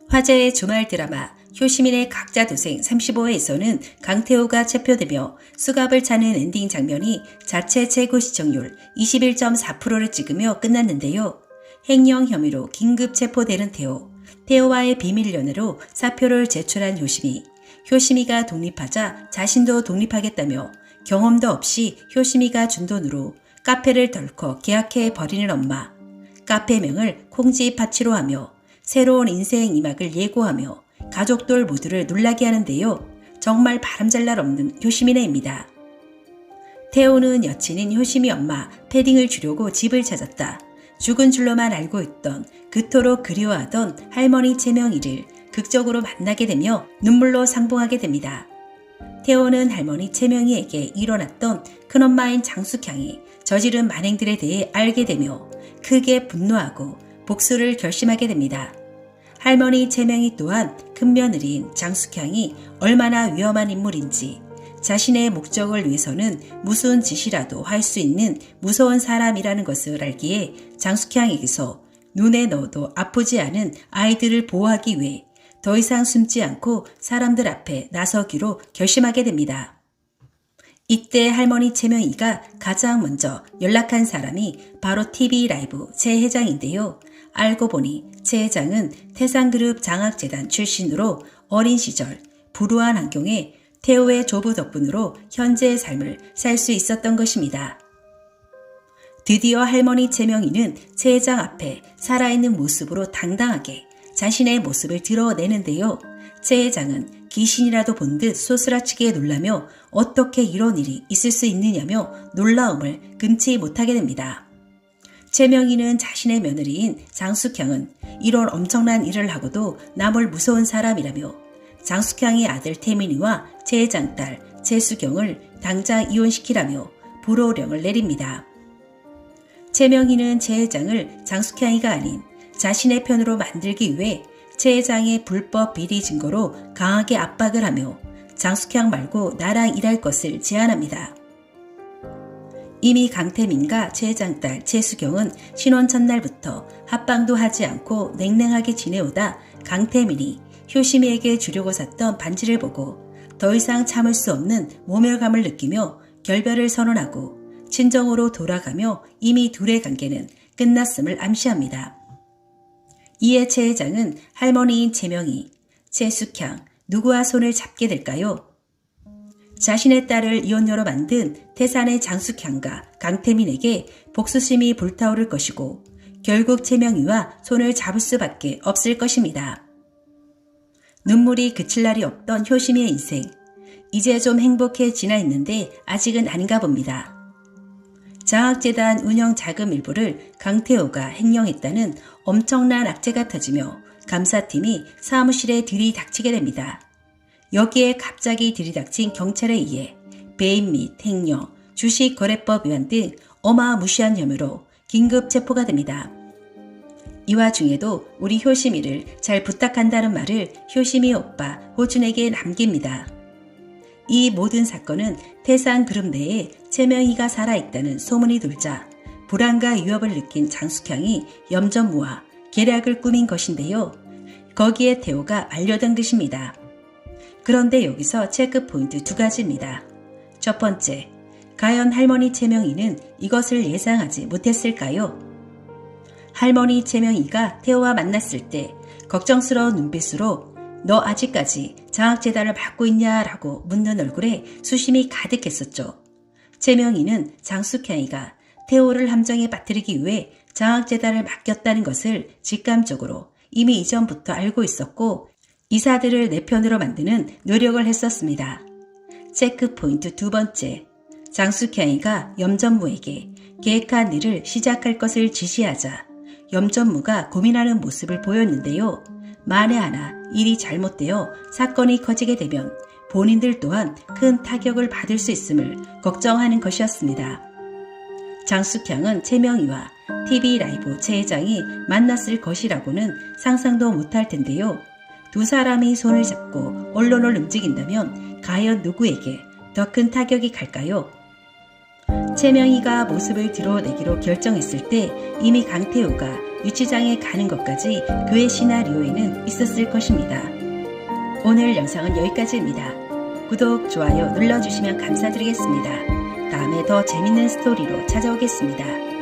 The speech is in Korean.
화제의 주말 드라마 효시민의 각자도생 35회에서는 강태호가 체포되며 수갑을 차는 엔딩 장면이 자체 최고 시청률 21.4%를 찍으며 끝났는데요. 횡령 혐의로 긴급 체포되는 태호. 태호와의 비밀 연애로 사표를 제출한 효시미. 효시미가 독립하자 자신도 독립하겠다며 경험도 없이 효시미가 준 돈으로 카페를 덜컥 계약해 버리는 엄마. 카페명을 콩지파치로 하며 새로운 인생 이막을 예고하며 가족들 모두를 놀라게 하는데요. 정말 바람잘 날 없는 효시미네입니다. 태호는 여친인 효시미 엄마 패딩을 주려고 집을 찾았다. 죽은 줄로만 알고 있던 그토록 그리워하던 할머니 채명이를 극적으로 만나게 되며 눈물로 상봉하게 됩니다. 태호는 할머니 채명이에게 일어났던 큰엄마인 장숙향이 저지른 만행들에 대해 알게 되며 크게 분노하고 복수를 결심하게 됩니다. 할머니 채명이 또한 큰며느리인 장숙향이 얼마나 위험한 인물인지 자신의 목적을 위해서는 무슨 짓이라도 할 수 있는 무서운 사람이라는 것을 알기에 장숙향에게서 눈에 넣어도 아프지 않은 아이들을 보호하기 위해 더 이상 숨지 않고 사람들 앞에 나서기로 결심하게 됩니다. 이때 할머니 채명이가 가장 먼저 연락한 사람이 바로 TV 라이브 최 회장인데요. 알고 보니 최 회장은 태산그룹 장학재단 출신으로 어린 시절 불우한 환경에 태호의 조부 덕분으로 현재의 삶을 살 수 있었던 것입니다. 드디어 할머니 채명이는 최 회장 앞에 살아있는 모습으로 당당하게 자신의 모습을 드러내는데요. 최 회장은 귀신이라도 본 듯 소스라치게 놀라며 어떻게 이런 일이 있을 수 있느냐며 놀라움을 금치 못하게 됩니다. 채명이는 자신의 며느리인 장숙향은 이런 엄청난 일을 하고도 남을 무서운 사람이라며 장숙향의 아들 태민이와 최 회장 딸 최수경을 당장 이혼시키라며 불호령을 내립니다. 채명이는 최 회장을 장숙향이가 아닌 자신의 편으로 만들기 위해 최 회장의 불법 비리 증거로 강하게 압박을 하며 장숙향 말고 나랑 일할 것을 제안합니다. 이미 강태민과 최 회장 딸 최수경은 신혼 첫날부터 합방도 하지 않고 냉랭하게 지내오다 강태민이 효시미에게 주려고 샀던 반지를 보고 더 이상 참을 수 없는 모멸감을 느끼며 결별을 선언하고 친정으로 돌아가며 이미 둘의 관계는 끝났음을 암시합니다. 이에 최 회장은 할머니인 채명이, 최숙향, 누구와 손을 잡게 될까요? 자신의 딸을 이혼녀로 만든 태산의 장숙향과 강태민에게 복수심이 불타오를 것이고 결국 채명이와 손을 잡을 수밖에 없을 것입니다. 눈물이 그칠 날이 없던 효시미의 인생. 이제 좀 행복해지나 했는데 아직은 아닌가 봅니다. 장학재단 운영 자금 일부를 강태호가 횡령했다는 엄청난 악재가 터지며 감사팀이 사무실에 들이닥치게 됩니다. 여기에 갑자기 들이닥친 경찰에 의해 배임 및 횡령, 주식거래법 위반 등 어마무시한 혐의로 긴급 체포가 됩니다. 이 와중에도 우리 효시미를 잘 부탁한다는 말을 효시미 오빠 호준에게 남깁니다. 이 모든 사건은 태산그룹 내에 채명이가 살아있다는 소문이 돌자 불안과 위협을 느낀 장숙향이 염전무와 계략을 꾸민 것인데요. 거기에 태호가 알려던 듯입니다. 그런데 여기서 체크 포인트 두 가지입니다. 첫 번째, 과연 할머니 채명이는 이것을 예상하지 못했을까요? 할머니 채명이가 태호와 만났을 때 걱정스러운 눈빛으로 너 아직까지 장학재단을 받고 있냐라고 묻는 얼굴에 수심이 가득했었죠. 채명이는 장숙향이가 태호를 함정에 빠뜨리기 위해 장학재단을 맡겼다는 것을 직감적으로 이미 이전부터 알고 있었고 이사들을 내 편으로 만드는 노력을 했었습니다. 체크 포인트 두 번째, 장숙향이가 염전무에게 계획한 일을 시작할 것을 지시하자 염전무가 고민하는 모습을 보였는데요. 만에 하나 일이 잘못되어 사건이 커지게 되면 본인들 또한 큰 타격을 받을 수 있음을 걱정하는 것이었습니다. 장숙향은 채명이와 TV 라이브 최 회장이 만났을 것이라고는 상상도 못할 텐데요. 두 사람이 손을 잡고 언론을 움직인다면 과연 누구에게 더 큰 타격이 갈까요? 채명이가 모습을 드러내기로 결정했을 때 이미 강태호가 유치장에 가는 것까지 그의 시나리오에는 있었을 것입니다. 오늘 영상은 여기까지입니다. 구독, 좋아요 눌러주시면 감사드리겠습니다. 다음에 더 재밌는 스토리로 찾아오겠습니다.